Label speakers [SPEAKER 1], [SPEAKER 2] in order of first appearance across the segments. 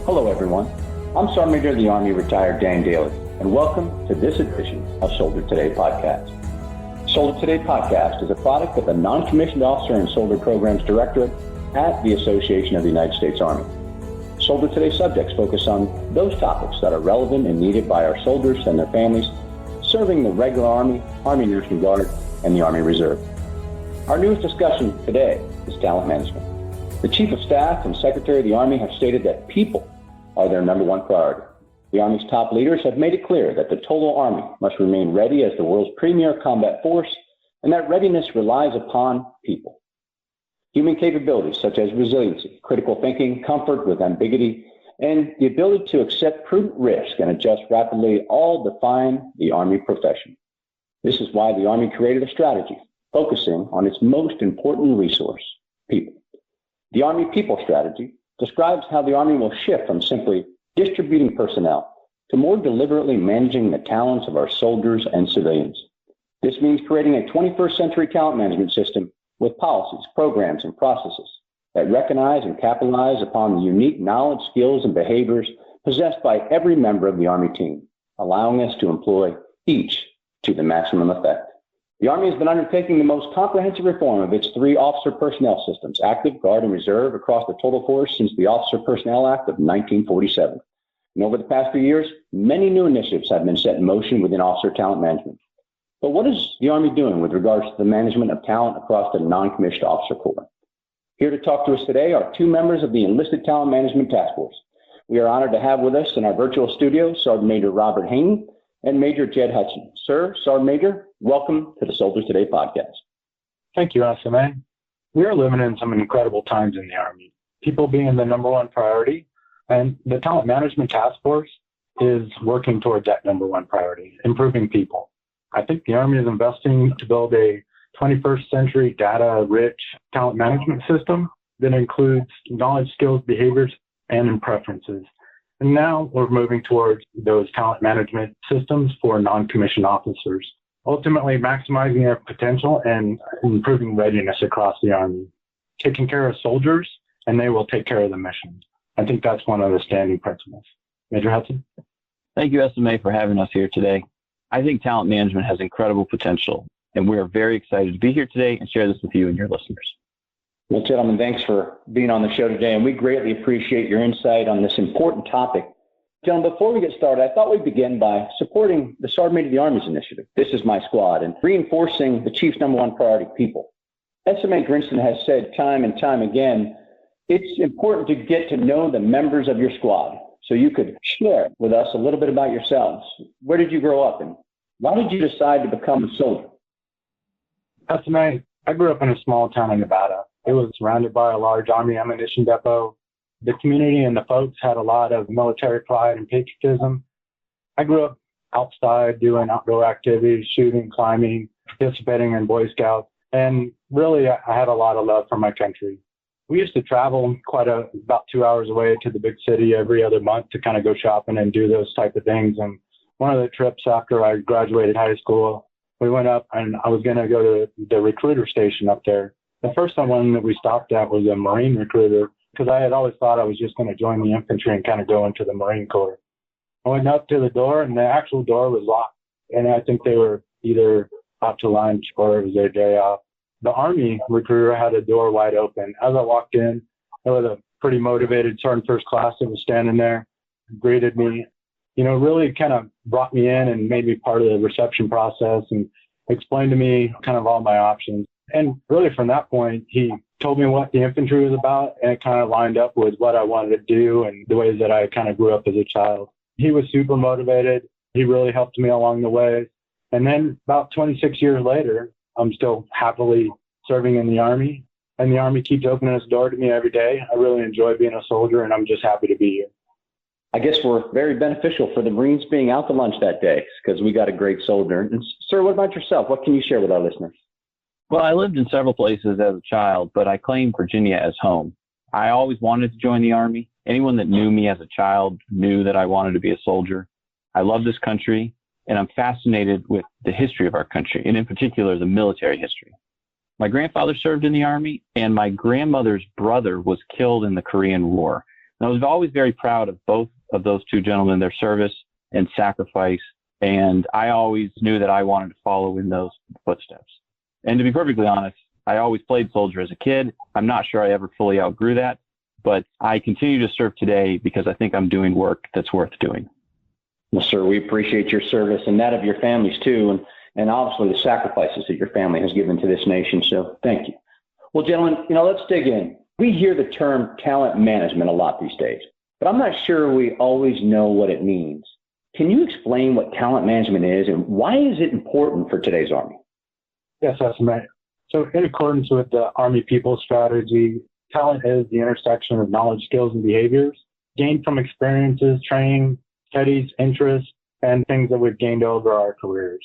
[SPEAKER 1] Hello everyone, I'm Sergeant Major of the Army retired Dan Dailey, and welcome to this edition of Soldier Today Podcast. Soldier Today Podcast is a product of the Non-Commissioned Officer and Soldier Programs Directorate at the Association of the United States Army. Soldier Today subjects focus on those topics that are relevant and needed by our soldiers and their families serving the regular Army, Army National Guard, and the Army Reserve. Our newest discussion today is talent management. The Chief of Staff and Secretary of the Army have stated that people are their number one priority. The Army's top leaders have made it clear that the total Army must remain ready as the world's premier combat force, and that readiness relies upon people. Human capabilities such as resiliency, critical thinking, comfort with ambiguity, and the ability to accept prudent risk and adjust rapidly all define the Army profession. This is why the Army created a strategy focusing on its most important resource, people. The Army People Strategy describes how the Army will shift from simply distributing personnel to more deliberately managing the talents of our soldiers and civilians. This means creating a 21st century talent management system with policies, programs, and processes that recognize and capitalize upon the unique knowledge, skills, and behaviors possessed by every member of the Army team, allowing us to employ each to the maximum effect. The Army has been undertaking the most comprehensive reform of its three officer personnel systems, active, guard, and reserve, across the total force since the Officer Personnel Act of 1947. And over the past few years, many new initiatives have been set in motion within officer talent management. But what is the Army doing with regards to the management of talent across the non-commissioned officer corps? Here to talk to us today are two members of the Enlisted Talent Management Task Force. We are honored to have with us in our virtual studio Sergeant Major Robert Haynie and Major Jed Hudson. Sir, Sergeant Major, welcome to the Soldiers Today podcast.
[SPEAKER 2] Thank you, SMA. We are living in some incredible times in the Army, people being the number one priority, and the Talent Management Task Force is working towards that number one priority, improving people. I think the Army is investing to build a 21st century data-rich talent management system that includes knowledge, skills, behaviors, and preferences. And now we're moving towards those talent management systems for non-commissioned officers, ultimately maximizing their potential and improving readiness across the Army, taking care of soldiers, and they will take care of the mission. I think that's one of the standing principles. Major Hudson?
[SPEAKER 3] Thank you, SMA, for having us here today. I think talent management has incredible potential, and we are very excited to be here today and share this with you and your listeners.
[SPEAKER 1] Well, gentlemen, thanks for being on the show today, and we greatly appreciate your insight on this important topic. Gentlemen, before we get started, I thought we'd begin by supporting the Sergeant Major of the Army's initiative, This Is My Squad, and reinforcing the Chief's number one priority, people. SMA Grinston has said time and time again, it's important to get to know the members of your squad. So you could share with us a little bit about yourselves. Where did you grow up, and why did you decide to become a soldier?
[SPEAKER 2] SMA, I grew up in a small town in Nevada. It was surrounded by a large Army ammunition depot. The community and the folks had a lot of military pride and patriotism. I grew up outside doing outdoor activities, shooting, climbing, participating in Boy Scouts, and really I had a lot of love for my country. We used to travel about 2 hours away to the big city every other month to kind of go shopping and do those type of things. And one of the trips after I graduated high school, we went up and I was going to go to the recruiter station up there. The first one that we stopped at was a Marine recruiter, because I had always thought I was just going to join the infantry and kind of go into the Marine Corps. I went up to the door, and the actual door was locked, and I think they were either out to lunch or it was their day off. The Army recruiter had a door wide open. As I walked in, there was a pretty motivated Sergeant First Class that was standing there, greeted me, really kind of brought me in and made me part of the reception process and explained to me kind of all my options. And really from that point, he told me what the infantry was about, and it kind of lined up with what I wanted to do and the ways that I kind of grew up as a child. He was super motivated. He really helped me along the way. And then about 26 years later, I'm still happily serving in the Army, and the Army keeps opening its door to me every day. I really enjoy being a soldier, and I'm just happy to be here.
[SPEAKER 1] I guess we're very beneficial for the Marines being out to lunch that day, because we got a great soldier. And sir, what about yourself? What can you share with our listeners?
[SPEAKER 3] Well, I lived in several places as a child, but I claim Virginia as home. I always wanted to join the Army. Anyone that knew me as a child knew that I wanted to be a soldier. I love this country, and I'm fascinated with the history of our country, and in particular, the military history. My grandfather served in the Army, and my grandmother's brother was killed in the Korean War. And I was always very proud of both of those two gentlemen, their service and sacrifice. And I always knew that I wanted to follow in those footsteps. And to be perfectly honest, I always played soldier as a kid. I'm not sure I ever fully outgrew that, but I continue to serve today because I think I'm doing work that's worth doing.
[SPEAKER 1] Well, sir, we appreciate your service and that of your families too, and obviously the sacrifices that your family has given to this nation. So thank you. Well, gentlemen, let's dig in. We hear the term talent management a lot these days, but I'm not sure we always know what it means. Can you explain what talent management is and why is it important for today's Army?
[SPEAKER 2] Yes, that's right. So in accordance with the Army People Strategy, talent is the intersection of knowledge, skills, and behaviors gained from experiences, training, studies, interests, and things that we've gained over our careers.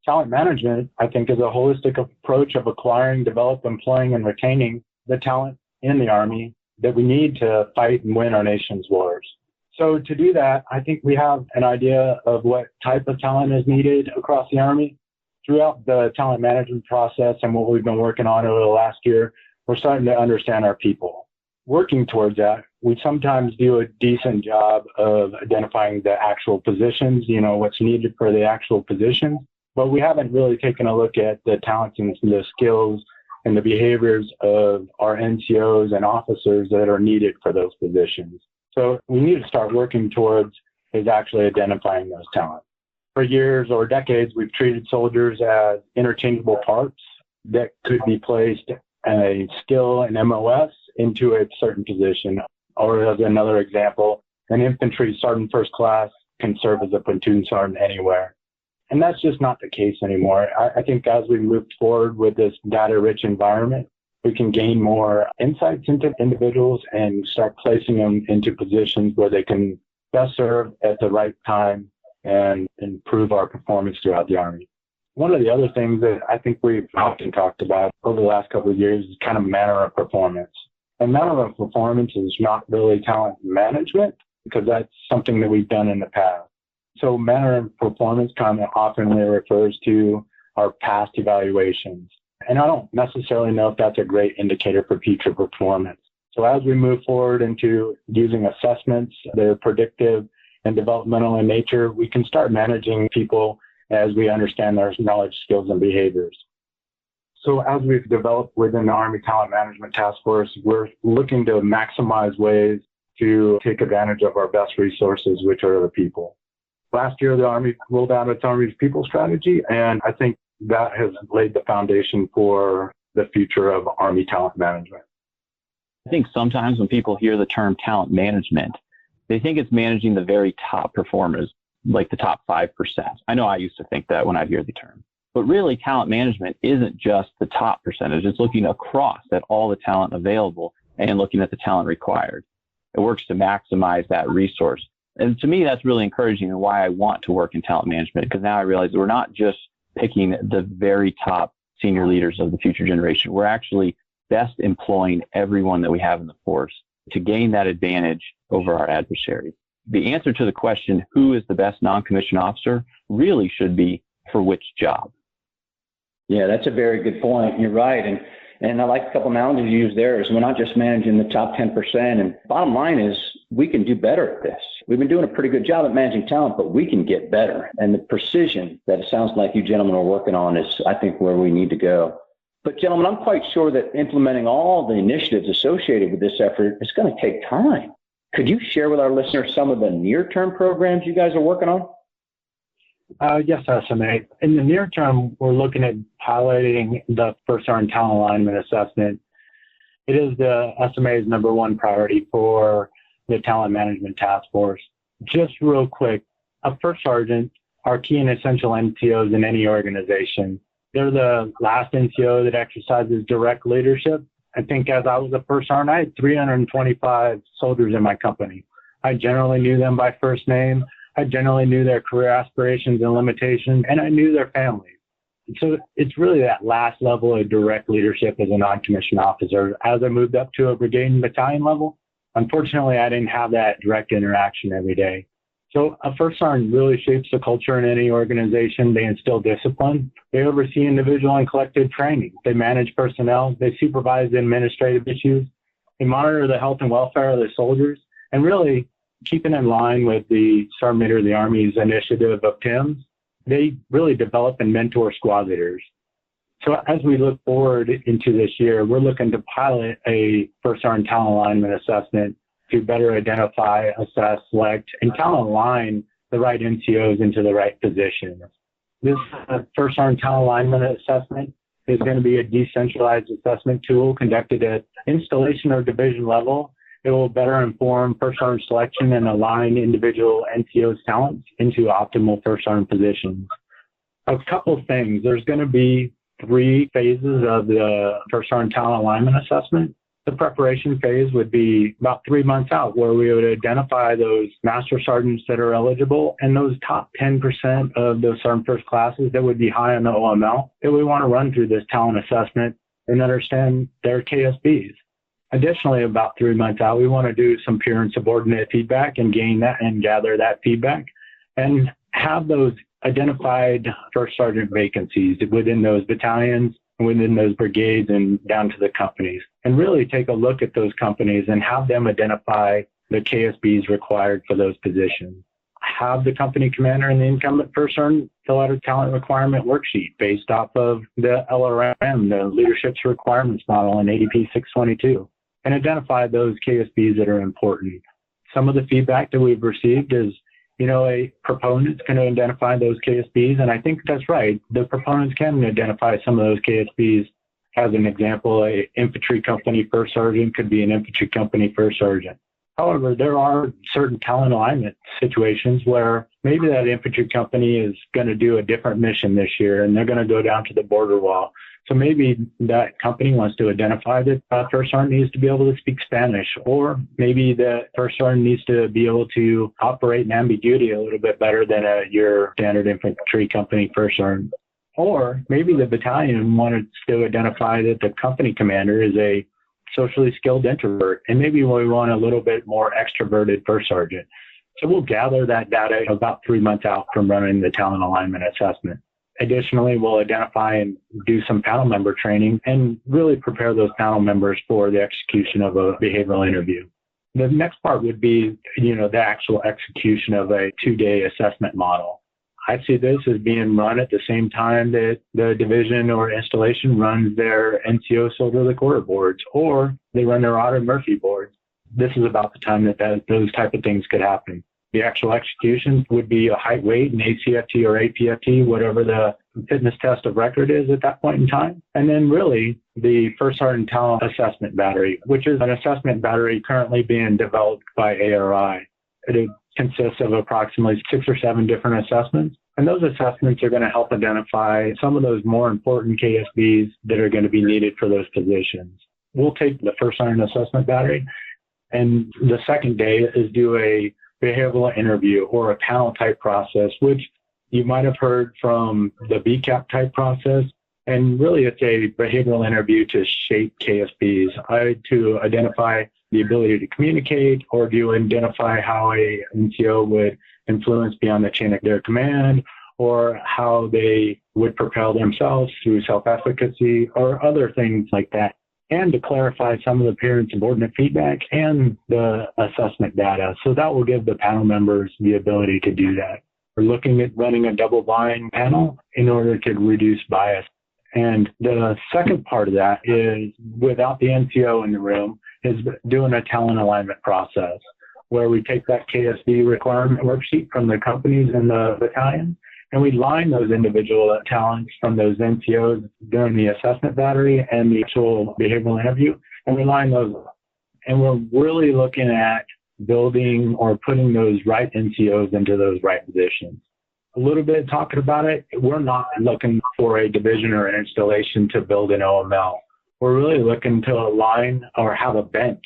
[SPEAKER 2] Talent management, I think, is a holistic approach of acquiring, develop, employing, and retaining the talent in the Army that we need to fight and win our nation's wars. So to do that, I think we have an idea of what type of talent is needed across the Army. Throughout the talent management process and what we've been working on over the last year, we're starting to understand our people. Working towards that, we sometimes do a decent job of identifying the actual positions, what's needed for the actual positions, but we haven't really taken a look at the talents and the skills and the behaviors of our NCOs and officers that are needed for those positions. So we need to start working towards is actually identifying those talents. For years or decades, we've treated soldiers as interchangeable parts that could be placed a skill and MOS into a certain position. Or as another example, an infantry sergeant first class can serve as a platoon sergeant anywhere. And that's just not the case anymore. I think as we move forward with this data-rich environment, we can gain more insights into individuals and start placing them into positions where they can best serve at the right time and improve our performance throughout the Army. One of the other things that I think we've often talked about over the last couple of years is kind of manner of performance. And manner of performance is not really talent management because that's something that we've done in the past. So manner of performance kind of often refers to our past evaluations. And I don't necessarily know if that's a great indicator for future performance. So as we move forward into using assessments that are predictive and developmental in nature, we can start managing people as we understand their knowledge, skills, and behaviors. So as we've developed within the Army Talent Management Task Force, we're looking to maximize ways to take advantage of our best resources, which are the people. Last year, the Army rolled out its Army People Strategy, and I think that has laid the foundation for the future of Army talent management.
[SPEAKER 3] I think sometimes when people hear the term talent management, they think it's managing the very top performers, like the top 5%. I know I used to think that when I hear the term. But really, talent management isn't just the top percentage. It's looking across at all the talent available and looking at the talent required. It works to maximize that resource. And to me, that's really encouraging and why I want to work in talent management, because now I realize we're not just picking the very top senior leaders of the future generation. We're actually best employing everyone that we have in the force to gain that advantage over our adversaries. The answer to the question, who is the best non-commissioned officer, really should be for which job.
[SPEAKER 1] Yeah, that's a very good point. You're right. And I like a couple analogies you used there is we're not just managing the top 10%. And bottom line is we can do better at this. We've been doing a pretty good job at managing talent, but we can get better. And the precision that it sounds like you gentlemen are working on is, I think, where we need to go. But gentlemen, I'm quite sure that implementing all the initiatives associated with this effort is going to take time. Could you share with our listeners some of the near-term programs you guys are working on?
[SPEAKER 2] Yes, SMA. In the near term, we're looking at highlighting the First Sergeant Talent Alignment Assessment. It is the SMA's number one priority for the Talent Management Task Force. Just real quick, a First Sergeant are key and essential NCOs in any organization. They're the last NCO that exercises direct leadership. I think as I was a First Sergeant, I had 325 soldiers in my company. I generally knew them by first name. I generally knew their career aspirations and limitations, and I knew their families. So it's really that last level of direct leadership as a non-commissioned officer. As I moved up to a brigade and battalion level, unfortunately, I didn't have that direct interaction every day. So a First Sergeant really shapes the culture in any organization. They instill discipline. They oversee individual and collective training. They manage personnel. They supervise administrative issues. They monitor the health and welfare of their soldiers. And really keeping in line with the Sergeant Major of the Army's initiative of TIMS, they really develop and mentor squad leaders. So as we look forward into this year, we're looking to pilot a first sergeant talent alignment assessment to better identify, assess, select, and talent align the right NCOs into the right positions. This first sergeant talent alignment assessment is going to be a decentralized assessment tool conducted at installation or division level. It will better inform first sergeant selection and align individual NCOs' talents into optimal first sergeant positions. A couple of things. There's going to be 3 phases of the first sergeant talent alignment assessment. The preparation phase would be about 3 months out, where we would identify those master sergeants that are eligible and those top 10% of those sergeant first classes that would be high on the OML that we want to run through this talent assessment and understand their KSBs. Additionally, about 3 months out, we want to do some peer and subordinate feedback and gain that and gather that feedback and have those identified first sergeant vacancies within those battalions, within those brigades, and down to the companies. And really take a look at those companies and have them identify the KSBs required for those positions. Have the company commander and the incumbent first sergeant fill out a talent requirement worksheet based off of the LRM, the Leadership's Requirements Model, and ADP 622, and identify those KSBs that are important. Some of the feedback that we've received is, a proponent's going to identify those KSBs, and I think that's right. The proponents can identify some of those KSBs. As an example, an infantry company first sergeant could be an infantry company first sergeant. However, there are certain talent alignment situations where maybe that infantry company is going to do a different mission this year, and they're going to go down to the border wall. So maybe that company wants to identify that first sergeant needs to be able to speak Spanish, or maybe the first sergeant needs to be able to operate in ambiguity a little bit better than your standard infantry company first sergeant. Or maybe the battalion wanted to identify that the company commander is a socially skilled introvert, and maybe we want a little bit more extroverted first sergeant. So we'll gather that data about 3 months out from running the talent alignment assessment. Additionally, we'll identify and do some panel member training and really prepare those panel members for the execution of a behavioral interview. The next part would be, the actual execution of a 2-day assessment model. I see this as being run at the same time that the division or installation runs their NCO Soldier of the Quarter boards, or they run their Otter Murphy boards. This is about the time that those type of things could happen. The actual execution would be a height, weight, an ACFT or APFT, whatever the fitness test of record is at that point in time. And then really the first sergeant talent assessment battery, which is an assessment battery currently being developed by ARI. It consists of approximately 6 or 7 different assessments. And those assessments are going to help identify some of those more important KSBs that are going to be needed for those positions. We'll take the first sergeant assessment battery, and the second day is do a behavioral interview or a panel type process, which you might have heard from the BCAP type process. And really it's a behavioral interview to shape KSBs, to identify the ability to communicate, or to identify how a NCO would influence beyond the chain of their command, or how they would propel themselves through self-efficacy or other things like that. And to clarify some of the peer and subordinate feedback and the assessment data. So that will give the panel members the ability to do that. We're looking at running a double-blind panel in order to reduce bias. And the second part of that is, without the NCO in the room, is doing a talent alignment process where we take that KSB requirement worksheet from the companies and the battalion, and we line those individual talents from those NCOs during the assessment battery and the actual behavioral interview, and we line those up. And we're really looking at building or putting those right NCOs into those right positions. A little bit talking about it, we're not looking for a division or an installation to build an OML. We're really looking to align or have a bench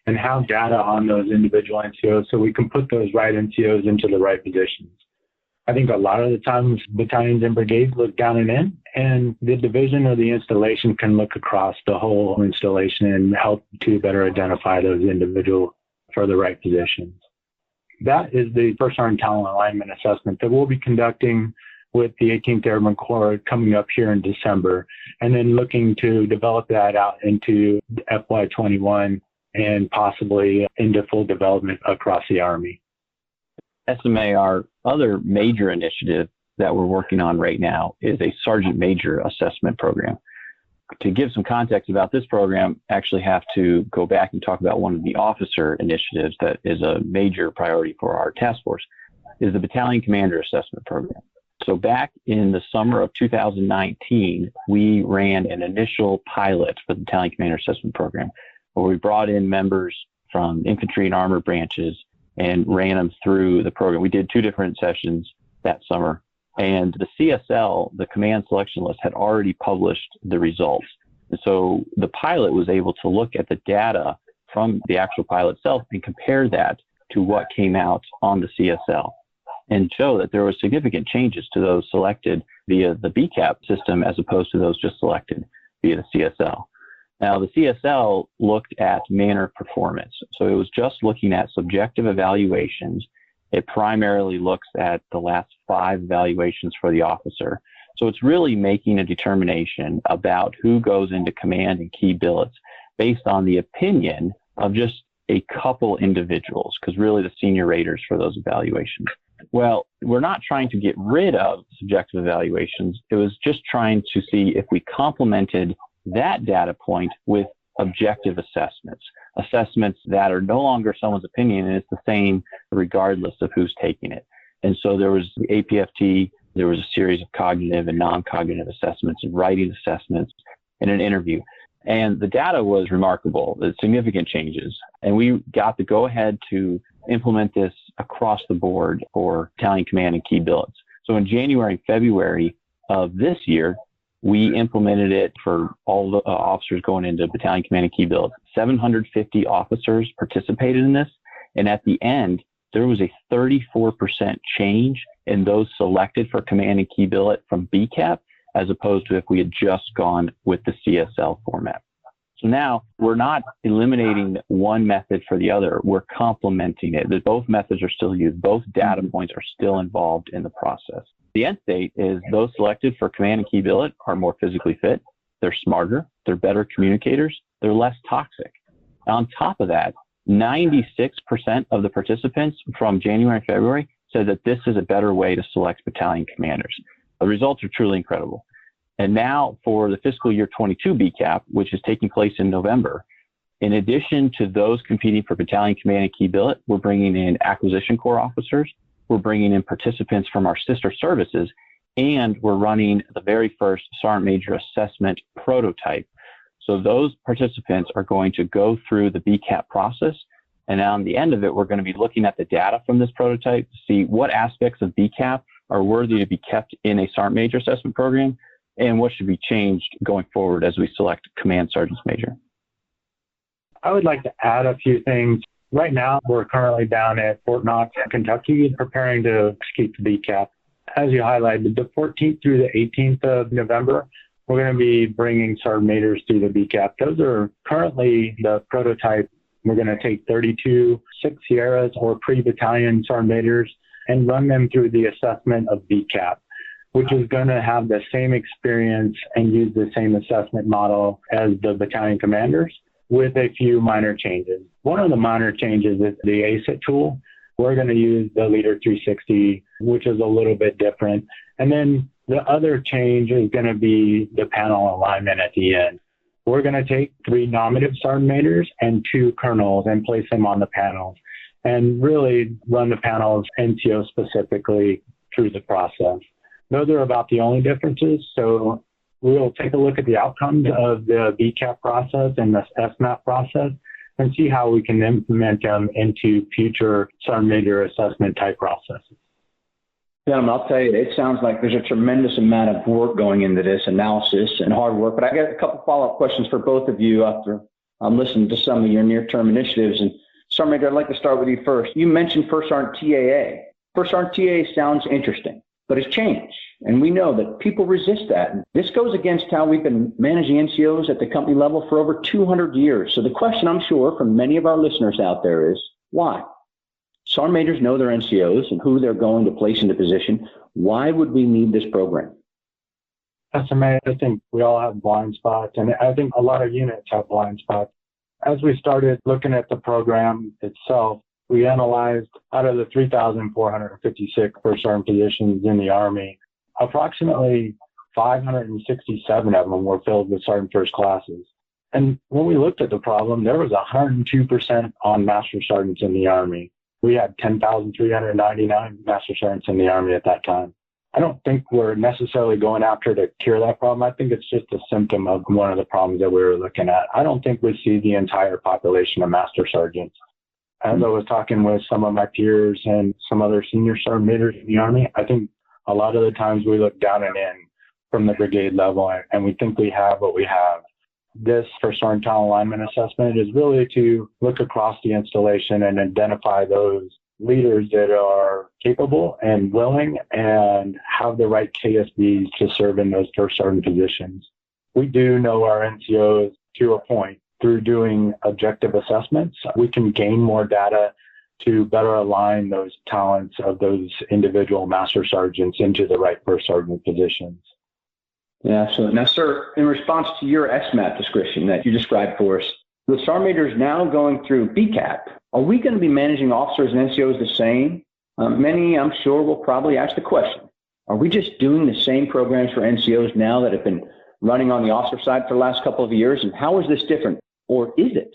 [SPEAKER 2] and have data on those individual NCOs so we can put those right NCOs into the right positions. I think a lot of the times battalions and brigades look down and in, and the division or the installation can look across the whole installation and help to better identify those individuals for the right positions. That is the first sergeant talent alignment assessment that we'll be conducting with the 18th Airborne Corps coming up here in December, and then looking to develop that out into FY21 and possibly into full development across the Army.
[SPEAKER 3] SMA, our other major initiative that we're working on right now, is a Sergeant Major assessment program. To give some context about this program, I actually have to go back and talk about one of the officer initiatives that is a major priority for our task force, is the Battalion Commander Assessment Program. So back in the summer of 2019, we ran an initial pilot for the Battalion Commander Assessment Program, where we brought in members from infantry and armor branches and ran them through the program. We did 2 different sessions that summer, and the CSL, the Command Selection List, had already published the results. And so the pilot was able to look at the data from the actual pilot itself and compare that to what came out on the CSL, and show that there were significant changes to those selected via the BCAP system as opposed to those just selected via the CSL. Now, the CSL looked at manner of performance. So it was just looking at subjective evaluations. It primarily looks at the last 5 evaluations for the officer. So it's really making a determination about who goes into command and key billets based on the opinion of just a couple individuals, because really the senior raters for those evaluations. Well, we're not trying to get rid of subjective evaluations. It was just trying to see if we complemented that data point with objective assessments that are no longer someone's opinion, and it's the same regardless of who's taking it. And so there was the APFT, there was a series of cognitive and non-cognitive assessments and writing assessments and an interview. And the data was remarkable, the significant changes. And we got the go-ahead to implement this across the board for battalion command and key billets. So in January and February of this year, we implemented it for all the officers going into battalion command and key billets. 750 officers participated in this. And at the end, there was a 34% change in those selected for command and key billet from BCAP, as opposed to if we had just gone with the CSL format. So now we're not eliminating one method for the other. We're complementing it. Both methods are still used. Both data points are still involved in the process. The end state is those selected for command and key billet are more physically fit. They're smarter. They're better communicators. They're less toxic. On top of that, 96% of the participants from January and February said that this is a better way to select battalion commanders. The results are truly incredible. And now for the fiscal year 22 BCAP, which is taking place in November, in addition to those competing for battalion command and key billet, we're bringing in acquisition corps officers, we're bringing in participants from our sister services, and we're running the very first Sergeant Major assessment prototype. So those participants are going to go through the BCAP process, and on the end of it, we're going to be looking at the data from this prototype to see what aspects of BCAP are worthy to be kept in a Sergeant Major assessment program, and what should be changed going forward as we select Command Sergeants Major.
[SPEAKER 2] I would like to add a few things. Right now, we're currently down at Fort Knox, Kentucky, preparing to execute the BCAP. As you highlighted, the 14th through the 18th of November, we're going to be bringing Sergeant Majors through the BCAP. Those are currently the prototype. We're going to take 32 6 Sierras or pre-battalion Sergeant Majors and run them through the assessment of BCAP, which is going to have the same experience and use the same assessment model as the battalion commanders with a few minor changes. One of the minor changes is the AUSA tool. We're going to use the Leader 360, which is a little bit different. And then the other change is going to be the panel alignment at the end. We're going to take 3 nominative sergeant majors and 2 colonels and place them on the panels and really run the panels NCO specifically through the process. Those are about the only differences. So we'll take a look at the outcomes of the BCAP process and the SMAP process and see how we can implement them into future Sergeant Major assessment type processes.
[SPEAKER 1] Gentlemen, I'll tell you, it sounds like there's a tremendous amount of work going into this analysis and hard work, but I got a couple follow-up questions for both of you after I'm listening to some of your near-term initiatives. And Sergeant Major, I'd like to start with you first. You mentioned First Sergeant TAA. First Sergeant TAA sounds interesting, but it's changed. And we know that people resist that. This goes against how we've been managing NCOs at the company level for over 200 years. So the question, I'm sure, from many of our listeners out there is, why? Sergeant Majors know their NCOs and who they're going to place into position. Why would we need this program?
[SPEAKER 2] SMA, I think we all have blind spots, and I think a lot of units have blind spots. As we started looking at the program itself, we analyzed out of the 3,456 first sergeant positions in the Army, approximately 567 of them were filled with sergeant first classes. And when we looked at the problem, there was 102% on master sergeants in the Army. We had 10,399 master sergeants in the Army at that time. I don't think we're necessarily going after to cure that problem. I think it's just a symptom of one of the problems that we were looking at. I don't think we see the entire population of master sergeants. As I was talking with some of my peers and some other senior sergeant majors in the Army, I think a lot of the times we look down and in from the brigade level and we think we have what we have. This first sergeant talent alignment assessment is really to look across the installation and identify those leaders that are capable and willing and have the right KSBs to serve in those first sergeant positions. We do know our NCOs to a point. Through doing objective assessments, we can gain more data to better align those talents of those individual master sergeants into the right first sergeant positions.
[SPEAKER 1] Yeah, absolutely. Now, sir, in response to your SMAP description that you described for us, with sergeant majors now going through BCAP, are we going to be managing officers and NCOs the same? Many, I'm sure, will probably ask the question, are we just doing the same programs for NCOs now that have been running on the officer side for the last couple of years? And how is this different, or is it?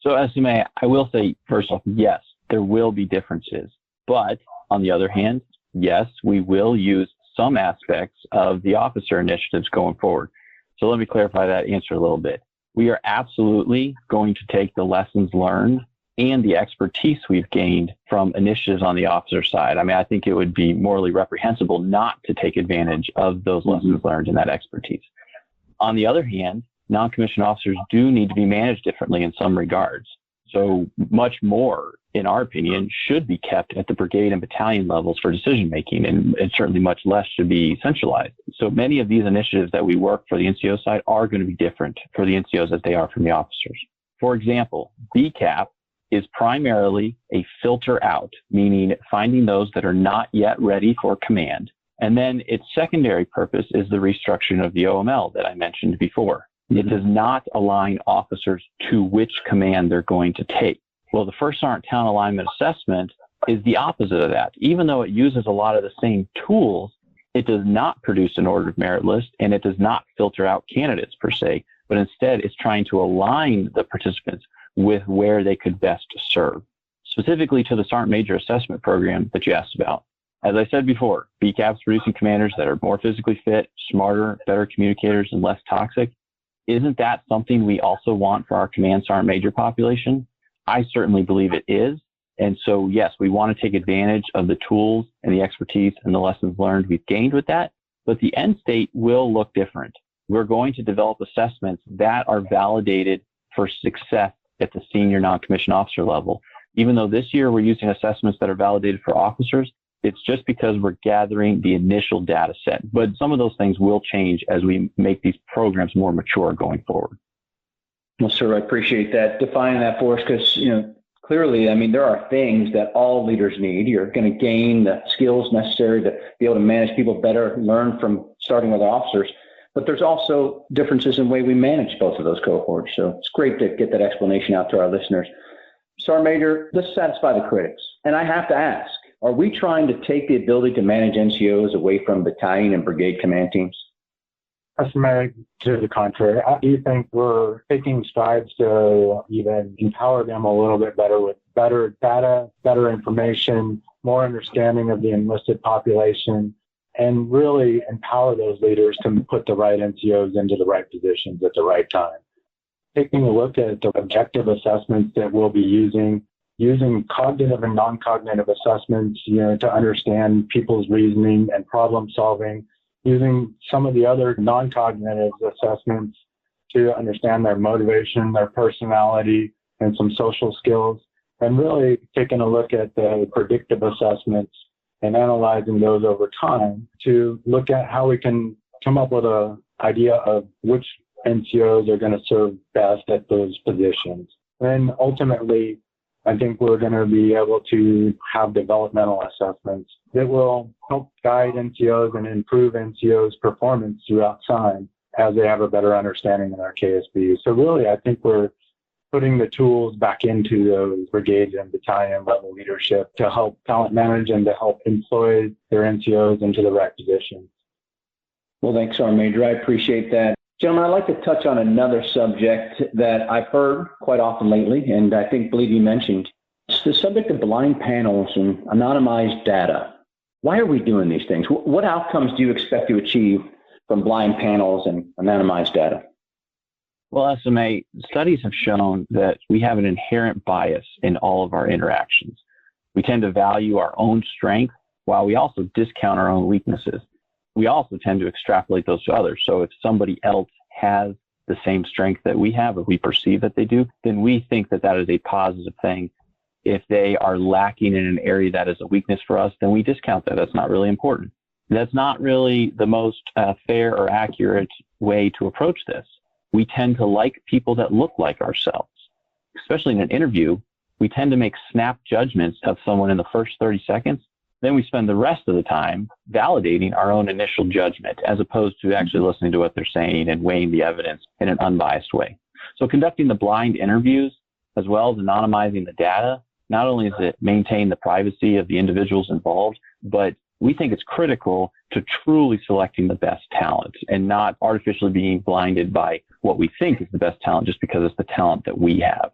[SPEAKER 3] So, SMA, I will say, first off, yes, there will be differences. But on the other hand, yes, we will use some aspects of the officer initiatives going forward. So let me clarify that answer a little bit. We are absolutely going to take the lessons learned and the expertise we've gained from initiatives on the officer side. I mean, I think it would be morally reprehensible not to take advantage of those lessons learned and that expertise. On the other hand, non-commissioned officers do need to be managed differently in some regards. So much more, in our opinion, should be kept at the brigade and battalion levels for decision making, and certainly much less should be centralized. So many of these initiatives that we work for the NCO side are going to be different for the NCOs as they are from the officers. For example, BCAP is primarily a filter out, meaning finding those that are not yet ready for command. And then its secondary purpose is the restructuring of the OML that I mentioned before. It does not align officers to which command they're going to take. Well, the first sergeant talent alignment assessment is the opposite of that. Even though it uses a lot of the same tools, it does not produce an ordered merit list, and it does not filter out candidates per se, but instead it's trying to align the participants with where they could best serve. Specifically to the sergeant major assessment program that you asked about. As I said before, BCAP is producing commanders that are more physically fit, smarter, better communicators, and less toxic. Isn't that something we also want for our command sergeant major population? I certainly believe it is. And so, yes, we want to take advantage of the tools and the expertise and the lessons learned we've gained with that, but the end state will look different. We're going to develop assessments that are validated for success at the senior non-commissioned officer level. Even though this year we're using assessments that are validated for officers, it's just because we're gathering the initial data set. But some of those things will change as we make these programs more mature going forward.
[SPEAKER 1] Well, sir, I appreciate that, defining that for us, because, clearly, I mean, there are things that all leaders need. You're going to gain the skills necessary to be able to manage people better, learn from starting with officers. But there's also differences in the way we manage both of those cohorts. So it's great to get that explanation out to our listeners. Sergeant Major, let's satisfy the critics. And I have to ask, are we trying to take the ability to manage NCOs away from battalion and brigade command teams?
[SPEAKER 2] To the contrary, I do think we're taking strides to even empower them a little bit better with better data, better information, more understanding of the enlisted population, and really empower those leaders to put the right NCOs into the right positions at the right time. Taking a look at the objective assessments that we'll be using cognitive and non-cognitive assessments, to understand people's reasoning and problem solving, using some of the other non-cognitive assessments to understand their motivation, their personality, and some social skills, and really taking a look at the predictive assessments and analyzing those over time to look at how we can come up with an idea of which NCOs are going to serve best at those positions. And ultimately, I think we're going to be able to have developmental assessments that will help guide NCOs and improve NCOs' performance throughout time as they have a better understanding of our KSB. So really, I think we're putting the tools back into those brigade and battalion level leadership to help talent manage and to help employ their NCOs into the right positions.
[SPEAKER 1] Well, thanks, Sergeant Major. I appreciate that. Gentlemen, I'd like to touch on another subject that I've heard quite often lately, and I believe you mentioned. It's the subject of blind panels and anonymized data. Why are we doing these things? What outcomes do you expect to achieve from blind panels and anonymized data?
[SPEAKER 3] Well, SMA, studies have shown that we have an inherent bias in all of our interactions. We tend to value our own strength while we also discount our own weaknesses. We also tend to extrapolate those to others. So if somebody else has the same strength that we have, or we perceive that they do, then we think that that is a positive thing. If they are lacking in an area that is a weakness for us, then we discount that. That's not really important. That's not really the most fair or accurate way to approach this. We tend to like people that look like ourselves. Especially in an interview, we tend to make snap judgments of someone in the first 30 seconds. Then we spend the rest of the time validating our own initial judgment as opposed to actually listening to what they're saying and weighing the evidence in an unbiased way. So conducting the blind interviews as well as anonymizing the data, not only does it maintain the privacy of the individuals involved, but we think it's critical to truly selecting the best talent and not artificially being blinded by what we think is the best talent just because it's the talent that we have.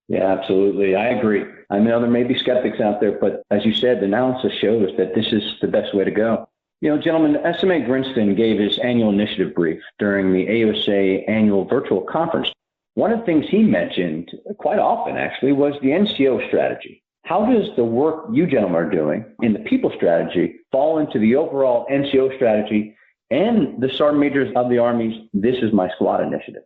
[SPEAKER 1] Yeah, absolutely. I agree. I know there may be skeptics out there, but as you said, the analysis shows that this is the best way to go. You know, gentlemen, SMA Grinston gave his annual initiative brief during the AUSA annual virtual conference. One of the things he mentioned quite often, actually, was the NCO strategy. How does the work you gentlemen are doing in the people strategy fall into the overall NCO strategy and the Sergeant Majors of the Army's This Is My Squad initiative?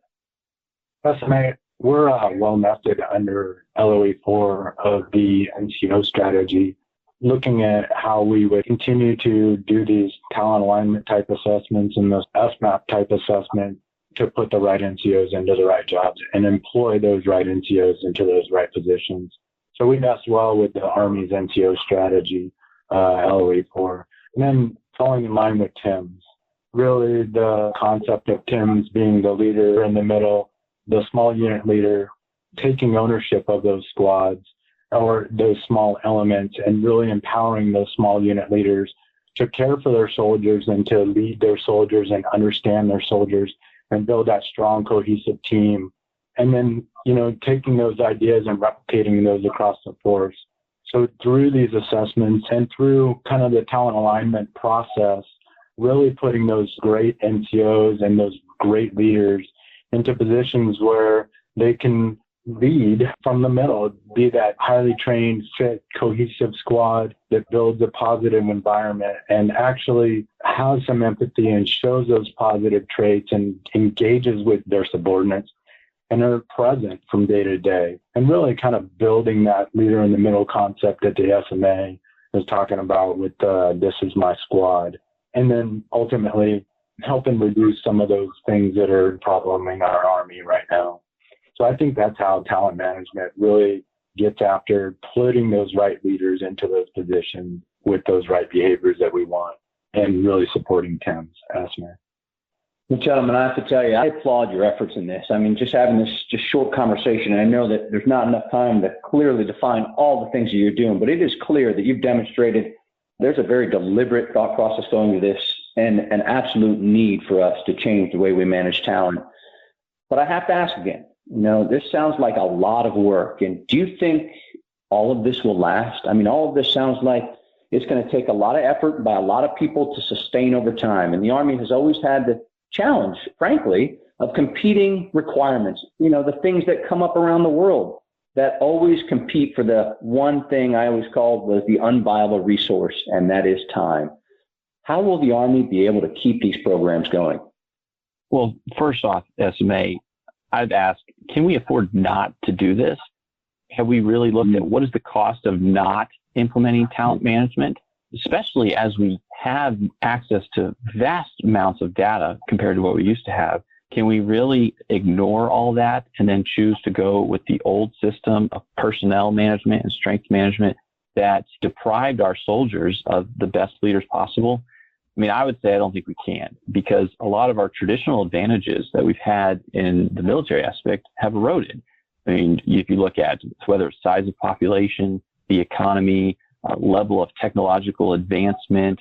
[SPEAKER 2] SMA, we're well nested under LOE 4 of the NCO strategy, looking at how we would continue to do these talent alignment type assessments and those FMAP type assessments to put the right NCOs into the right jobs and employ those right NCOs into those right positions. So we nest well with the Army's NCO strategy, LOE 4. And then falling in line with TIMS, really the concept of TIMS being the leader in the middle, the small unit leader, taking ownership of those squads or those small elements and really empowering those small unit leaders to care for their soldiers and to lead their soldiers and understand their soldiers and build that strong, cohesive team. And then, taking those ideas and replicating those across the force. So through these assessments and through kind of the talent alignment process, really putting those great NCOs and those great leaders into positions where they can lead from the middle, be that highly trained, fit, cohesive squad that builds a positive environment and actually has some empathy and shows those positive traits and engages with their subordinates and are present from day to day, and really kind of building that leader in the middle concept that the SMA is talking about with This Is My Squad. And then ultimately helping reduce some of those things that are probleming our Army right now. So I think that's how talent management really gets after putting those right leaders into those positions with those right behaviors that we want and really supporting TIMS, SMA.
[SPEAKER 1] Well, gentlemen, I have to tell you, I applaud your efforts in this. I mean, just having this short conversation, and I know that there's not enough time to clearly define all the things that you're doing, but it is clear that you've demonstrated there's a very deliberate thought process going to this and an absolute need for us to change the way we manage talent. But I have to ask again, this sounds like a lot of work. And do you think all of this will last? I mean, all of this sounds like it's going to take a lot of effort by a lot of people to sustain over time. And the Army has always had the challenge, frankly, of competing requirements, the things that come up around the world that always compete for the one thing I always called was the unviable resource, and that is time. How will the Army be able to keep these programs going?
[SPEAKER 3] Well, first off, SMA, I'd ask, can we afford not to do this? Have we really looked at what is the cost of not implementing talent management, especially as we have access to vast amounts of data compared to what we used to have? Can we really ignore all that and then choose to go with the old system of personnel management and strength management that deprived our soldiers of the best leaders possible? I mean, I would say I don't think we can, because a lot of our traditional advantages that we've had in the military aspect have eroded. I mean, if you look at whether it's size of population, the economy, level of technological advancement,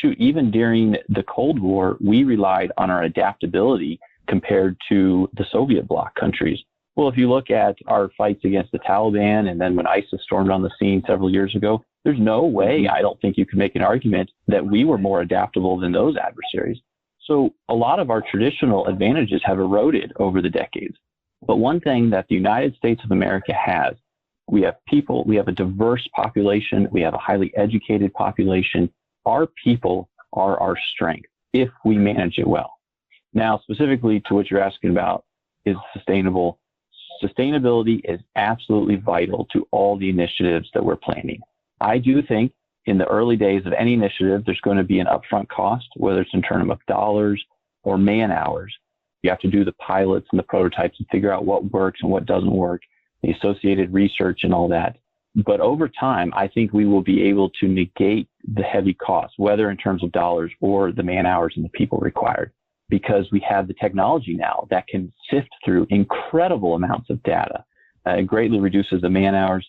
[SPEAKER 3] even during the Cold War, we relied on our adaptability compared to the Soviet bloc countries. Well, if you look at our fights against the Taliban and then when ISIS stormed on the scene several years ago, there's no way, I don't think you can make an argument that we were more adaptable than those adversaries. So a lot of our traditional advantages have eroded over the decades. But one thing that the United States of America has, we have people, we have a diverse population, we have a highly educated population. Our people are our strength if we manage it well. Now, specifically to what you're asking about is sustainable. Sustainability is absolutely vital to all the initiatives that we're planning. I do think in the early days of any initiative, there's going to be an upfront cost, whether it's in terms of dollars or man hours. You have to do the pilots and the prototypes and figure out what works and what doesn't work, the associated research and all that. But over time, I think we will be able to negate the heavy costs, whether in terms of dollars or the man hours and the people required, because we have the technology now that can sift through incredible amounts of data. It greatly reduces the man hours.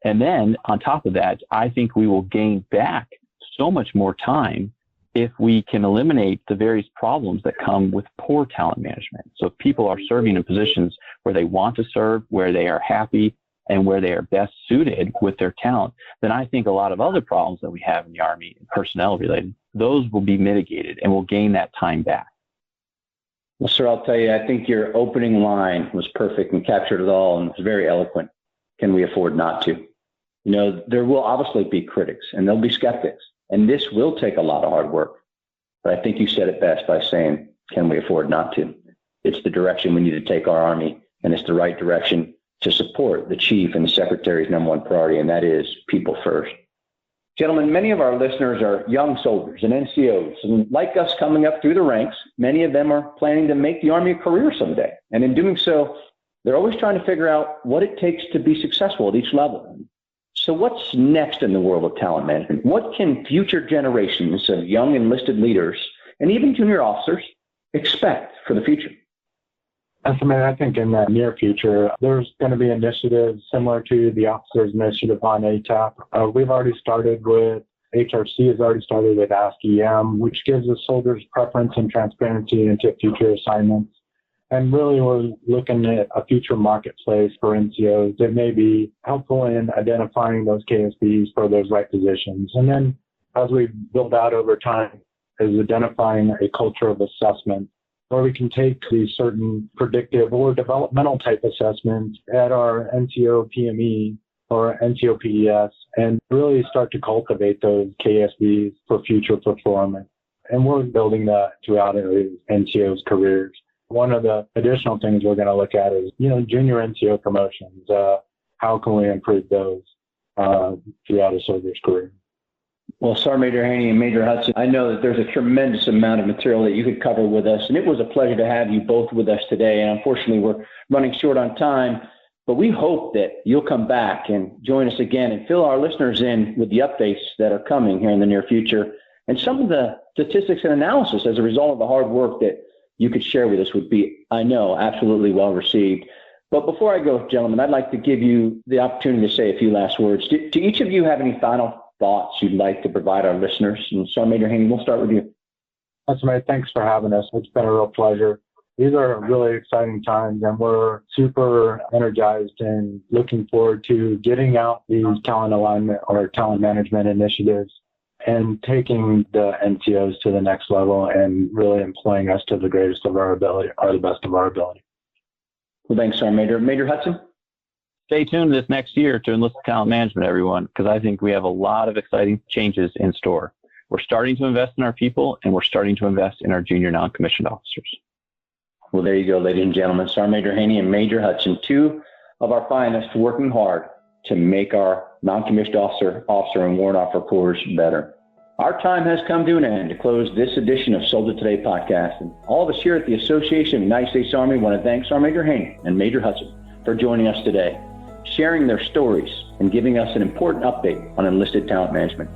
[SPEAKER 3] And then on top of that, I think we will gain back so much more time if we can eliminate the various problems that come with poor talent management. So if people are serving in positions where they want to serve, where they are happy, and where they are best suited with their talent, then I think a lot of other problems that we have in the Army, personnel related, those will be mitigated and we'll gain that time back.
[SPEAKER 1] Well, sir, I'll tell you, I think your opening line was perfect and captured it all and was very eloquent. Can we afford not to? You know, there will obviously be critics and there'll be skeptics. And this will take a lot of hard work. But I think you said it best by saying, can we afford not to? It's the direction we need to take our Army, and it's the right direction to support the Chief and the Secretary's number one priority, and that is people first. Gentlemen, many of our listeners are young soldiers and NCOs, and like us coming up through the ranks, many of them are planning to make the Army a career someday. And in doing so, they're always trying to figure out what it takes to be successful at each level. So what's next in the world of talent management? What can future generations of young enlisted leaders and even junior officers expect for the future?
[SPEAKER 2] I think in the near future, there's going to be initiatives similar to the officers initiative on ATAP. We've already started with, HRC has already started with Ask EM, which gives the soldiers preference and transparency into future assignments. And really, we're looking at a future marketplace for NCOs that may be helpful in identifying those KSBs for those right positions. And then as we build out over time, is identifying a culture of assessment where we can take these certain predictive or developmental type assessments at our NCO PME or NCO PES and really start to cultivate those KSBs for future performance. And we're building that throughout NCOs' careers. One of the additional things we're going to look at is, junior NCO promotions. How can we improve those throughout a soldier's career?
[SPEAKER 1] Well, Sergeant Major Haynie and Major Hudson, I know that there's a tremendous amount of material that you could cover with us, and it was a pleasure to have you both with us today. And unfortunately, we're running short on time, but we hope that you'll come back and join us again and fill our listeners in with the updates that are coming here in the near future and some of the statistics and analysis as a result of the hard work that you could share with us would be, I know, absolutely well received. But before I go, gentlemen, I'd like to give you the opportunity to say a few last words. Do each of you have any final thoughts you'd like to provide our listeners? And Sergeant Major Haynie, we'll start with you.
[SPEAKER 2] Thanks for having us. It's been a real pleasure. These are really exciting times, and we're super energized and looking forward to getting out these talent alignment or talent management initiatives and taking the NCOs to the next level and really employing us to the greatest of our ability or the best of our ability.
[SPEAKER 1] Well, thanks, Sergeant Major. Major Hudson?
[SPEAKER 3] Stay tuned this next year to Enlisted Talent Management, everyone, because I think we have a lot of exciting changes in store. We're starting to invest in our people, and we're starting to invest in our junior non-commissioned officers.
[SPEAKER 1] Well, there you go, ladies and gentlemen. Sergeant Major Haynie and Major Hudson, two of our finest working hard to make our non-commissioned officer and warrant officer corps better. Our time has come to an end to close this edition of Soldier Today podcast. And all of us here at the Association of United States Army want to thank Sergeant Major Haynie and Major Hudson for joining us today, sharing their stories and giving us an important update on enlisted talent management.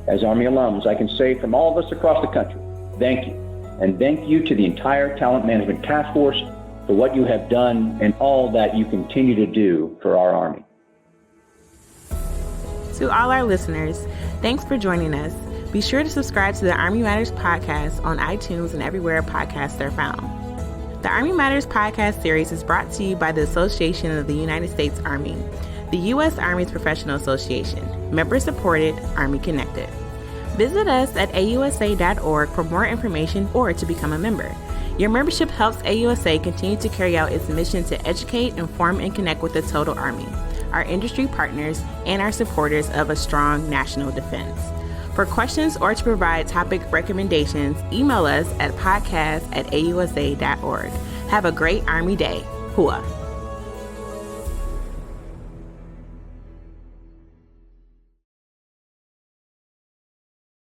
[SPEAKER 1] As Army alums, I can say from all of us across the country, thank you. And thank you to the entire Talent Management Task Force for what you have done and all that you continue to do for our Army.
[SPEAKER 4] To all our listeners, thanks for joining us. Be sure to subscribe to the Army Matters podcast on iTunes and everywhere podcasts are found. The Army Matters podcast series is brought to you by the Association of the United States Army, the U.S. Army's professional association, member-supported, Army-connected. Visit us at AUSA.org for more information or to become a member. Your membership helps AUSA continue to carry out its mission to educate, inform, and connect with the total Army, our industry partners, and our supporters of a strong national defense. For questions or to provide topic recommendations, email us at podcast@ausa.org. Have a great Army Day. Hua.